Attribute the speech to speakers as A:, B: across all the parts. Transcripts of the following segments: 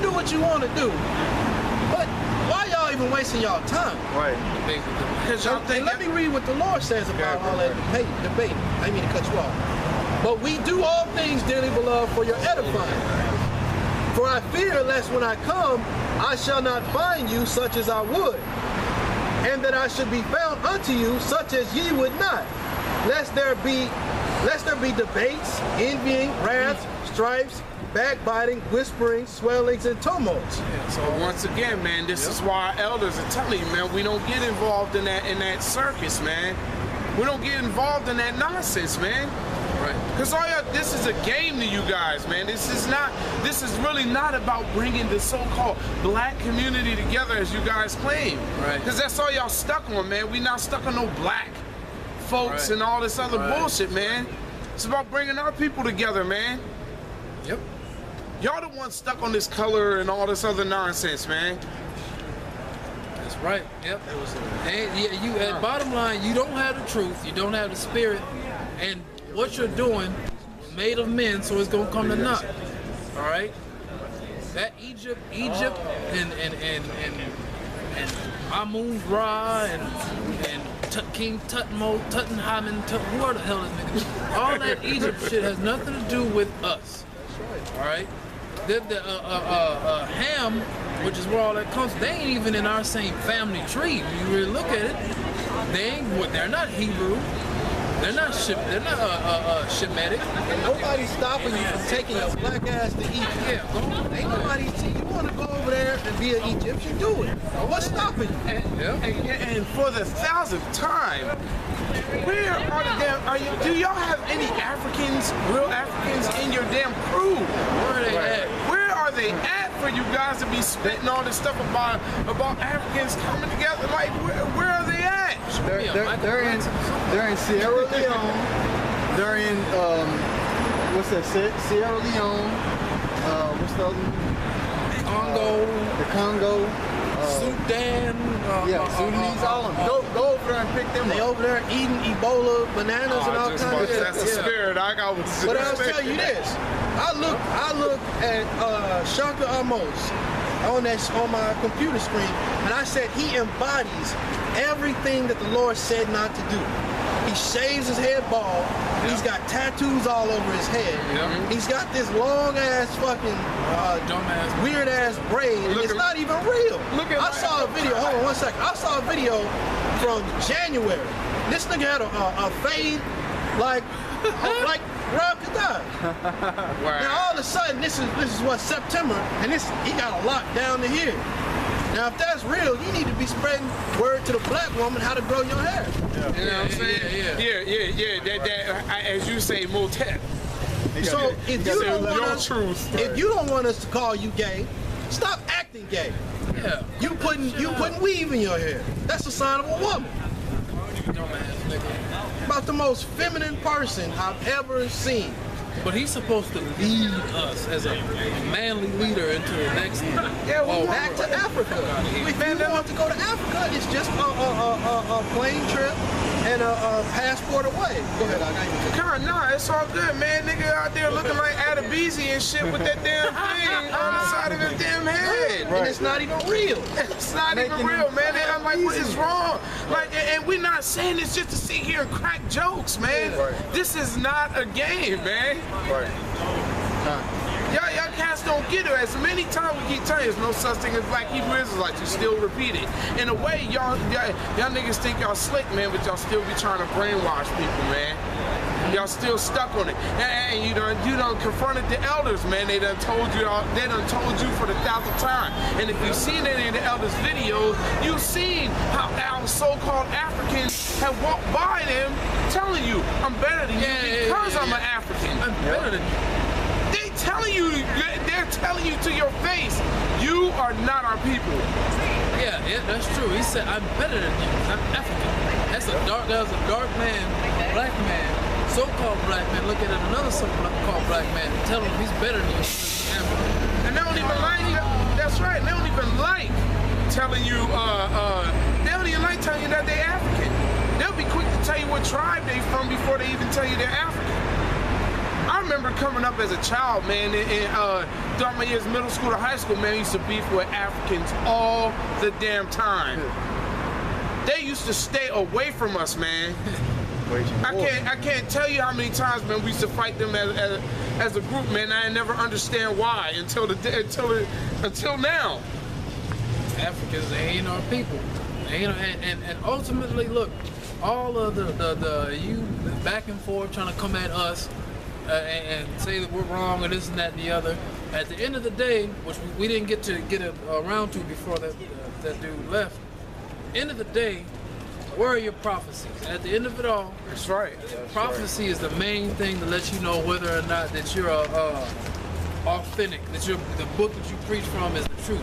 A: do what you want to do, but why y'all even wasting y'all time?
B: Right.
A: And let me read what the Lord says about all that debate. I didn't mean to cut you off. But we do all things, dearly beloved, for your edifying. For I fear lest when I come, I shall not find you such as I would, and that I should be found unto you such as ye would not, lest there be debates, envying, wrath, strifes, backbiting, whispering, swellings, and tumults.
C: Yeah, so once again, man, this is why our elders are telling you, man, we don't get involved in that circus, man. We don't get involved in that nonsense, man. Right. Because this is a game to you guys, man. This is really not about bringing the so-called black community together as you guys claim. Right. Because that's all y'all stuck on, man. We not stuck on no black folks and all this other bullshit, man. It's about bringing our people together, man.
D: Yep.
C: Y'all the ones stuck on this color and all this other nonsense, man.
D: That's right. Yep. And bottom line, you don't have the truth. You don't have the spirit, and what you're doing was made of men, so it's gonna come to naught. All right. That Egypt, and Amun-Ra and King Tutankhamun, who are the hell is niggas? All that Egypt shit has nothing to do with us. All right. Ham, which is where all that comes, they ain't even in our same family tree. When you really look at it, they're not Hebrew. They're not Shemitic.
A: And nobody's stopping you from taking your black ass to Egypt.
D: Yeah,
A: ain't nobody. You want to go over there and be an Egyptian? Do it. What's stopping you?
C: And for the 1,000th time, where are the damn? Do y'all have any Africans, real Africans, in your damn crew?
D: Where are they at?
C: Where are they at for you guys to be spitting all this stuff about Africans coming together? Like, where are they at?
B: They're in Sierra Leone. They're in what's that? Sierra Leone. What's the other one?
D: Congo.
B: The Congo.
D: Sudan.
B: Sudanese, all of them. Go over there and pick them
A: They
B: up.
A: over there eating Ebola, bananas, and all kinds of shit.
C: That's the spirit.
A: But I'll tell you this. I look at Shaka Amos on my computer screen, and I said he embodies everything that the Lord said not to do. He shaves his head bald. Yeah. He's got tattoos all over his head. Yeah. He's got this long ass fucking
D: dumbass
A: weird ass braid, and it's not even real. I saw a video. Hold on one second. I saw a video from January. This nigga had a fade like Rob Kadar. Wow. Now all of a sudden, this is what, September, and he got a lock down to here. Now if that's real, you need to be spreading word to the black woman how to grow your hair.
C: Yeah. You know what I'm saying? Yeah. That as you say, motet.
A: So if you don't want us to call you gay, stop acting gay.
D: Yeah.
A: You putting weave in your hair. That's a sign of a woman. About the most feminine person I've ever seen.
D: But he's supposed to lead us as a manly leader into the next.
A: Back to Africa. If you want to go to Africa, it's just a plane trip and a passport away. Go ahead,
C: Nah, it's all good, man. Nigga out there looking like Adebisi and shit with that damn thing on the side of his damn head.
A: Right. And it's not even real.
C: It's not even real, man. I'm like, what is wrong? Like, and we're not saying this just to sit here and crack jokes, man. Right. This is not a game, man.
B: Right.
C: Y'all cats don't get it. As many times we keep telling you, there's no such thing as black Hebrew Israelites. You still repeat it. In a way, y'all niggas think y'all slick, man, but y'all still be trying to brainwash people, man. Y'all still stuck on it. And you done confronted the elders, man. They done told you for the 1,000th time. And if you've seen any of the elders' videos, you've seen how our so-called Africans have walked by them telling you, I'm better than you because I'm an African. I'm better than you. They're telling you to your face, you are not our people.
D: Yeah, that's true. He said, I'm better than you. I'm African. That was a dark man, black man, so-called black man looking at another so-called black man and telling him he's better than you.
C: And they don't even like you. That's right. They don't even like telling you, they don't even like telling you that they're African. They'll be quick to tell you what tribe they're from before they even tell you they're African. Our remember coming up as a child, man, throughout my years, middle school to high school, man, I used to beef with Africans all the damn time. They used to stay away from us, man. I can't tell you how many times, man, we used to fight them as a group, man. I never understand why until now.
D: Africans, they ain't our people. And ultimately, look, all of the you back and forth trying to come at us and say that we're wrong and this and that and the other. At the end of the day, which we didn't get around to before that dude left. End of the day, where are your prophecies? At the end of it all,
C: that's right.
D: Prophecy is the main thing to let you know whether or not that you're authentic, that the book that you preach from is the truth.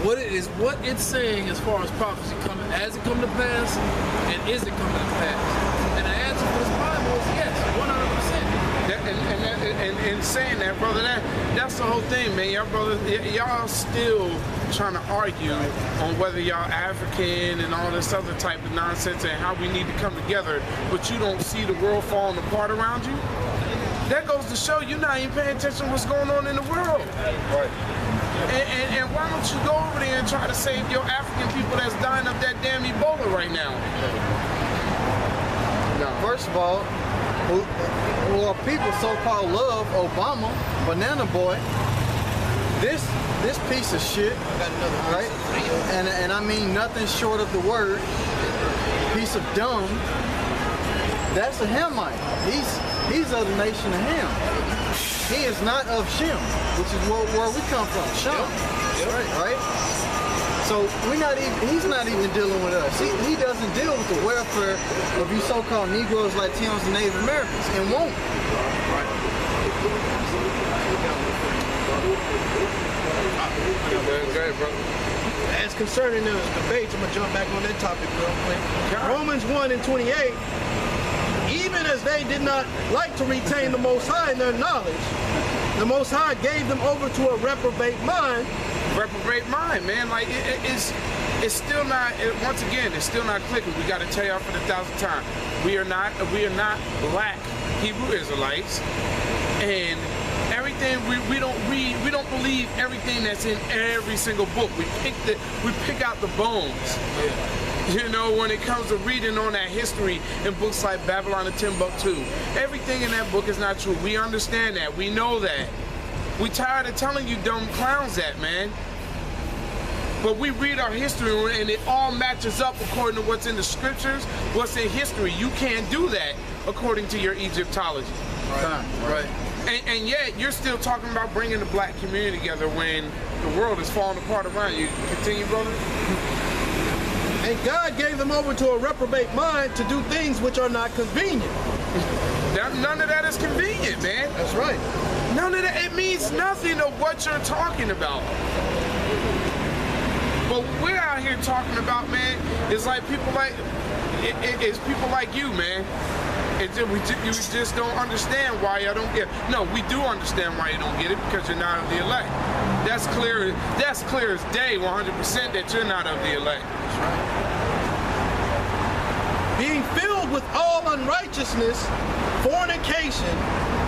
D: What it's saying as far as prophecy coming, has it come to pass, and is it coming to pass? And the answer for this Bible is yes, 100%.
C: And saying that, brother, that's the whole thing, man. Y'all still trying to argue on whether y'all African and all this other type of nonsense and how we need to come together, but you don't see the world falling apart around you. That goes to show you're not even paying attention to what's going on in the world.
B: Right.
C: And why don't you go over there and try to save your African people that's dying of that damn Ebola right now?
B: First of all, well, people so-called love Obama, Banana Boy. This piece of shit, right? And I mean nothing short of the word piece of dumb. That's a Hamite. He's of the nation of Ham. He is not of Shem, which is where we come from, Shem. Right? So he's not even dealing with us. He doesn't deal with the welfare of you so-called Negroes, Latinos, and Native Americans, and won't.
A: As concerning those debates, I'm going to jump back on that topic real quick. Romans 1:28, even as they did not like to retain the Most High in their knowledge, the Most High gave them over to a reprobate mind.
C: Reprobate mind, man. Like, it's still not, once again, it's still not clicking. We got to tell y'all for the 1,000th time. We are not black Hebrew Israelites. And everything we don't believe everything that's in every single book. We pick out the bones. You know, when it comes to reading on that history in books like Babylon and Timbuktu, everything in that book is not true. We understand that. We know that. We tired of telling you dumb clowns that, man. But we read our history and it all matches up according to what's in the scriptures, what's in history. You can't do that according to your Egyptology.
B: Right.
C: And yet, you're still talking about bringing the black community together when the world is falling apart around you. Continue, brother.
A: And God gave them over to a reprobate mind to do things which are not convenient.
C: None of that is convenient, man.
A: That's right.
C: None of that. It means nothing of what you're talking about. But what we're out here talking about, man, is like people like, it's people like you, man. You just don't understand why y'all don't get it. No, we do understand why you don't get it, because you're not of the elect. That's clear as day, 100% that you're not of the elect.
A: That's right. Being filled with all unrighteousness, fornication,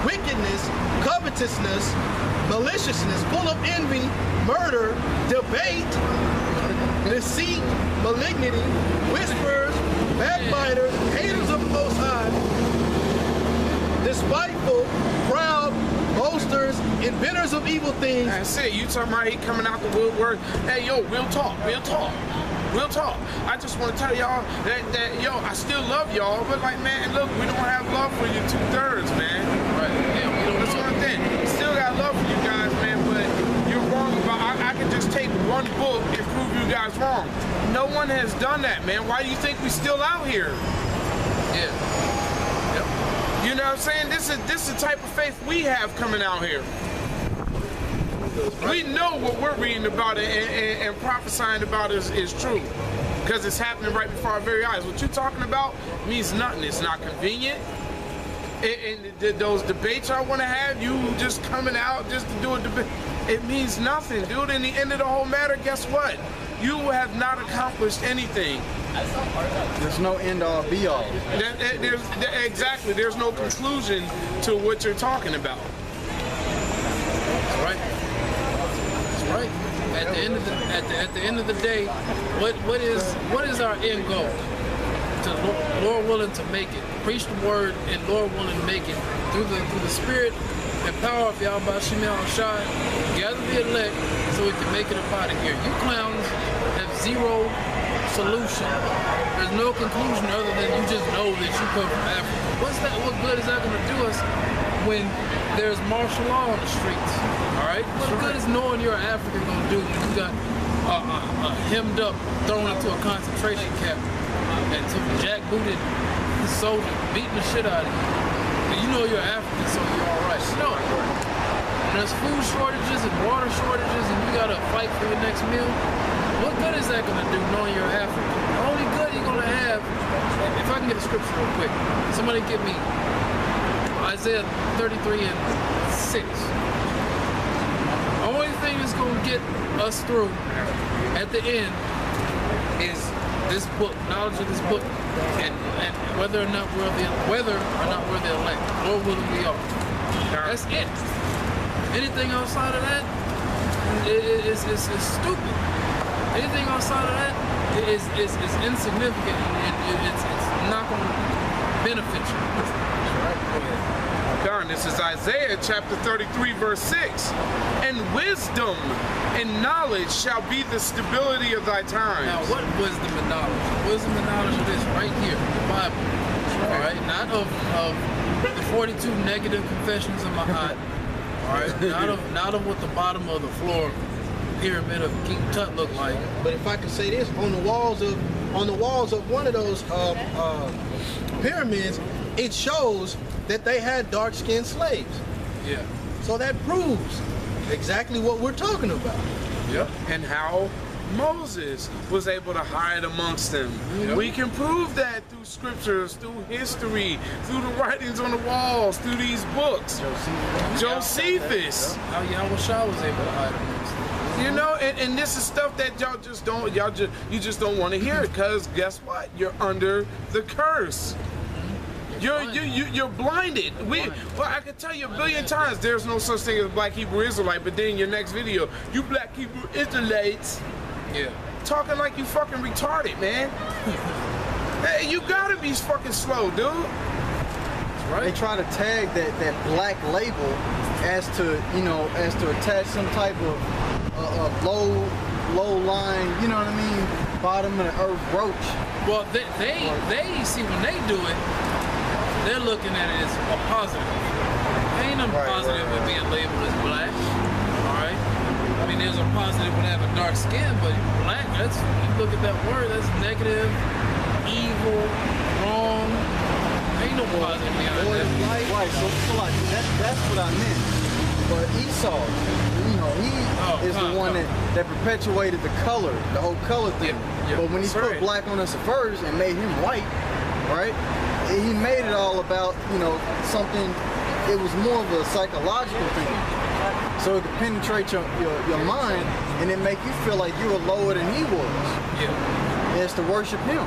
A: wickedness, covetousness, maliciousness, full of envy, murder, debate, deceit, malignity, whisperers, backbiters, haters of the Most High, despiteful, proud, boasters, inventors of evil things.
C: That's it. You talking about he coming out the woodwork? Hey, yo, we'll talk. I just want to tell y'all that yo, I still love y'all, but like, man, look, we don't have love for you 2/3, man. Right? Yeah, we don't. That's one thing. Still got love for you guys, man, but you're wrong about. I can just take one book and prove you guys wrong. No one has done that, man. Why do you think we still out here?
D: Yeah. Yep.
C: You know what I'm saying? This is the type of faith we have coming out here. We know what we're reading about and prophesying about is true, because it's happening right before our very eyes. What you're talking about means nothing. It's not convenient. And those debates I want to have, you just coming out just to do a debate, it means nothing, dude. In the end of the whole matter, guess what? you have not accomplished anything.
B: There's no end all be all.
C: Exactly. There's no conclusion to what you're talking about.
D: That's right. That's right. At the end of the day, what is our end goal? To Lord willing to make it. Preach the word and Lord willing to make it through the spirit and power of Yahweh Shemel Shai. Gather the elect so we can make it up out of here. You clowns have zero solution. There's no conclusion other than you just know that you come from Africa. What good is that going to do us when there's martial law on the streets? All right. What good is knowing you're African going to do when you got hemmed up, thrown into a concentration camp, and some jackbooted soldier beating the shit out of you? And you know you're African, so you're all right. No. When there's food shortages and water shortages, and you got to fight for your next meal. What good is that going to do knowing you're African? The only good you're going to have, if I can get a scripture real quick, somebody give me Isaiah 33 and 6. The only thing that's going to get us through at the end is this book, knowledge of this book, and whether or not we're the elect, or whether we are. That's it. Anything outside of that is stupid. Anything outside of that is insignificant, and it's not going to benefit you.
C: God, this is Isaiah chapter 33, verse 6. And wisdom and knowledge shall be the stability of thy times.
D: Now, what wisdom and knowledge? Wisdom and knowledge of this right here, the Bible. All right, not of the 42 negative confessions of my heart. All right, not of what the bottom of the floor pyramid of King Tut look like.
A: But if I could say this, on the walls of one of those pyramids, it shows that they had dark-skinned slaves.
D: Yeah.
A: So that proves exactly what we're talking about.
C: Yep. And how Moses was able to hide amongst them. Yep. We can prove that through scriptures, through history, through the writings on the walls, through these books. Josephus.
D: How Yahweh Shah was able to hide amongst them.
C: You know, and this is stuff that you just don't want to hear, because guess what? You're under the curse. You're blinded. Well, I can tell you a billion times there's no such thing as black Hebrew Israelite, but then in your next video, you black Hebrew Israelites, talking like you fucking retarded, man. Hey, you gotta be fucking slow, dude.
B: That's right. They try to tag that black label as to attach some type of low line, you know what I mean, bottom of the earth roach.
D: Well, they see when they do it, they're looking at it as a positive. Ain't nothing positive with being labeled as black. Alright? I mean, there's a positive with having dark skin, but black, you look at that word, that's negative, evil, wrong. Ain't no positive behind that.
B: Right, so like, that's what I meant. But Esau, he is the one that perpetuated the color, the whole color thing.
C: Yeah,
B: but when he put black on us first and made him white, right? He made it all about, something, it was more of a psychological thing. So it could penetrate your mind and it make you feel like you were lower than he was.
D: Yeah.
B: It's to worship him.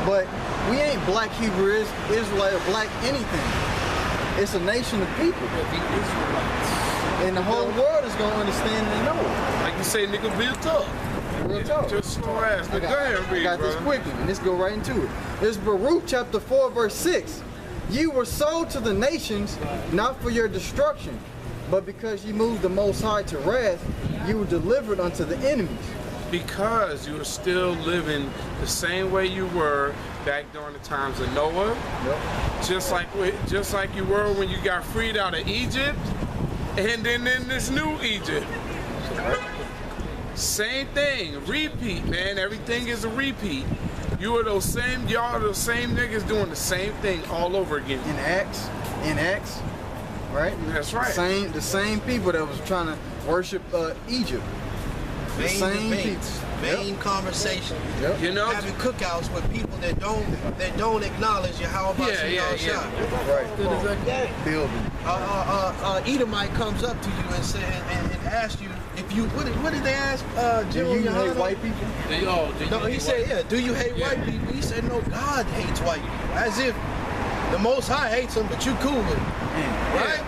B: But we ain't black Hebrew Israelite or black anything. It's a nation of people. And the whole world is going to understand and know it.
C: Like you say, nigga, real tough.
B: Real talk.
C: Just slow ass. Go ahead, read,
B: I got this quickly, and let's go right into it. It's Baruch chapter 4, verse 6. Ye were sold to the nations, not for your destruction, but because ye moved the Most High to wrath, you were delivered unto the enemies.
C: Because you are still living the same way you were back during the times of Noah.
B: Yep.
C: Just like you were when you got freed out of Egypt, and then in this new Egypt. Same thing, repeat, man. Everything is a repeat. Y'all are those same niggas doing the same thing all over again.
B: In Acts, right?
C: That's right.
B: The same people that was trying to worship Egypt. The same
A: debates, vain conversation.
B: Yep.
A: Having cookouts with people that don't acknowledge how about
B: Right.
A: Building. Edomite comes up to you and asks you, if you, what did they ask
B: Do
A: General
B: you hate
A: Yohana?
B: white people?
A: No, he said, yeah, do you hate white people? He said, no, God hates white people. As if the Most High hates them, but you cool with it, right?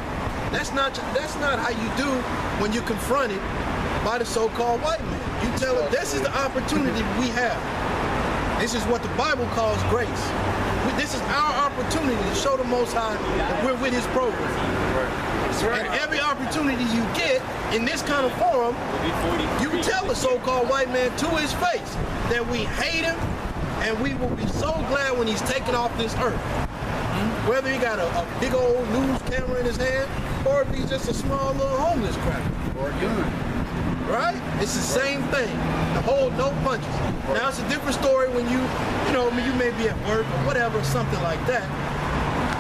A: That's not how you do when you're confronted by the so-called white man. You tell them, this is the opportunity we have. This is what the Bible calls grace. This is our opportunity to show the Most High that we're with his program. That's right. And every opportunity you get in this kind of forum, you tell the so-called white man to his face that we hate him and we will be so glad when he's taken off this earth. Whether he got a big old news camera in his hand or if he's just a small little homeless cracker.
B: Or a gun.
A: Right? It's the same thing. The whole no punches. Now it's a different story when you may be at work or whatever, something like that.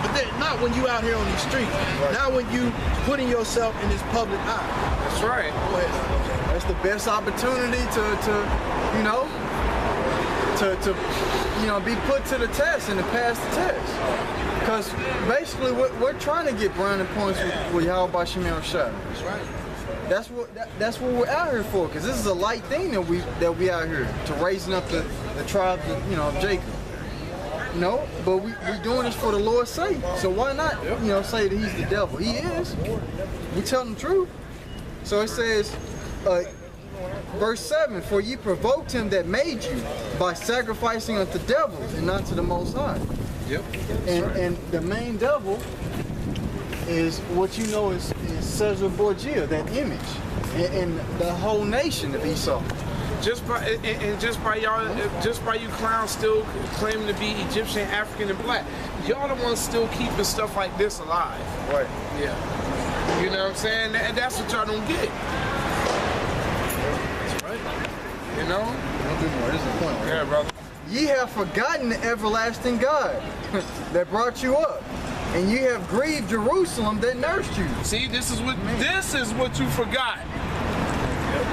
A: But not when you out here on these streets. Right. Not when you putting yourself in this public eye.
C: That's right.
A: Go ahead.
B: That's the best opportunity to be put to the test and to pass the test. Because basically we're trying to get brownie points with Yahweh Shemel Shah.
A: That's right.
B: That's what we're out here for, because this is a light thing that we out here to raising up the tribe of Jacob. But we doing this for the Lord's sake. So why not say that he's the devil? He is. We tell the truth. So it says, verse 7, for ye provoked him that made you by sacrificing unto devils and not to the Most High.
A: Yep.
B: And the main devil is what you know is Caesar Borgia, that image, and the whole nation of Esau.
C: Just by you clowns still claiming to be Egyptian, African, and black, y'all the ones still keeping stuff like this alive.
B: Right.
C: Yeah. You know what I'm saying? And that's what y'all don't get.
A: That's right.
C: You know?
B: Don't do more. This is the point. Right?
C: Yeah, brother.
B: Ye have forgotten the everlasting God that brought you up, and ye have grieved Jerusalem that nursed you.
C: See, this is what you forgot.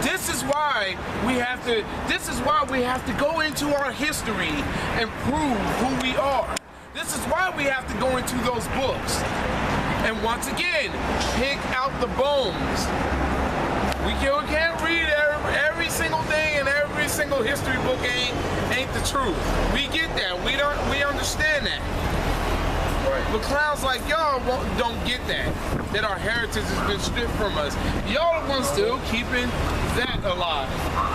C: This is why we have to go into our history and prove who we are. This is why we have to go into those books. And once again, pick out the bones. We can't read every single thing and every single history book ain't the truth. We get that. We understand that. Right. But clowns like y'all don't get that our heritage has been stripped from us. Y'all the ones still keeping that alive.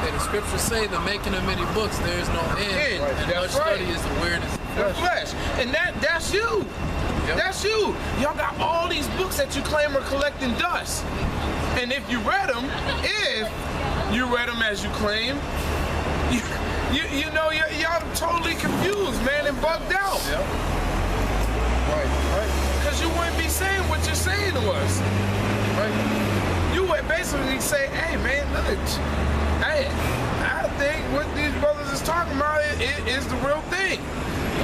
D: And the scriptures say the making of many books, there is no end.
C: Right.
D: And much study is the weirdness
C: of flesh. And that's you. Yep. That's you. Y'all got all these books that you claim are collecting dust. And if you read them as you claim, y'all totally confused, man, and bugged out.
A: Yep. Right.
C: Because you wouldn't be saying what you're saying to us. Right. You would basically say, hey, man, look, I think what these brothers is talking about is the real thing.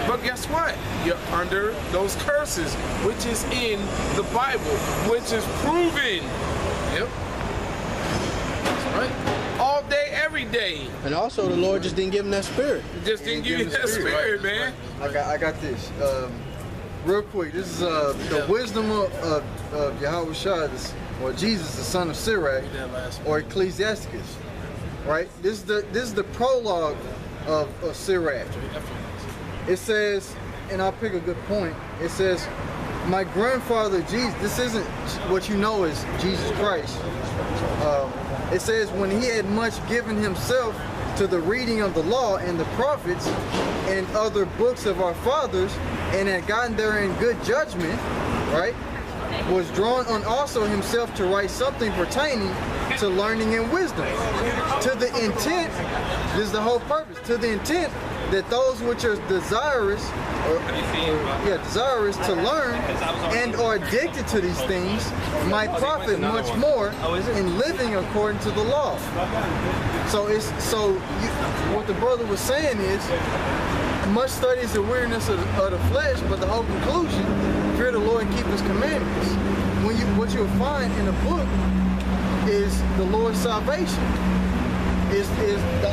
C: But guess what? You're under those curses, which is in the Bible, which is proven.
A: Yep. That's right.
C: All day, every day.
A: And also, the Lord just didn't give him that spirit.
C: He just didn't give you that spirit, man.
B: I got this. Real quick, this is the wisdom of Yahweh Shah, or Jesus, the son of Sirach, or Ecclesiasticus. Right? This is the prologue of Sirach. It says, and I'll pick a good point. It says, my grandfather Jesus. This isn't what you know as Jesus Christ. It says, when he had much given himself to the reading of the law and the prophets and other books of our fathers, and had gotten therein good judgment, right, was drawn on also himself to write something pertaining to learning and wisdom, to the intent, this is the whole purpose, to the intent that those which are desirous to learn and are addicted to these things might profit much more in living according to the law. What the brother was saying is, much study is the weariness of the flesh, but the whole conclusion, fear the Lord and keep his commandments. What you'll find in the book is the Lord's salvation. Is the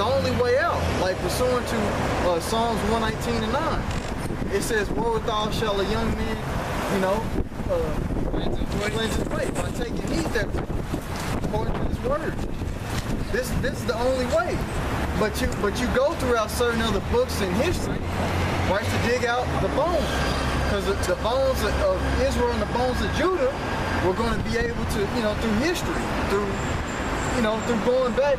B: only way out, like pursuant to Psalms 119 and 9. It says, wherewithal shall a young man, cleanse his way by taking heed that according to this word. This is the only way. But you go throughout certain other books in history, right, to dig out the bones. Because the bones of Israel and the bones of Judah were going to be able to, through history, through going back.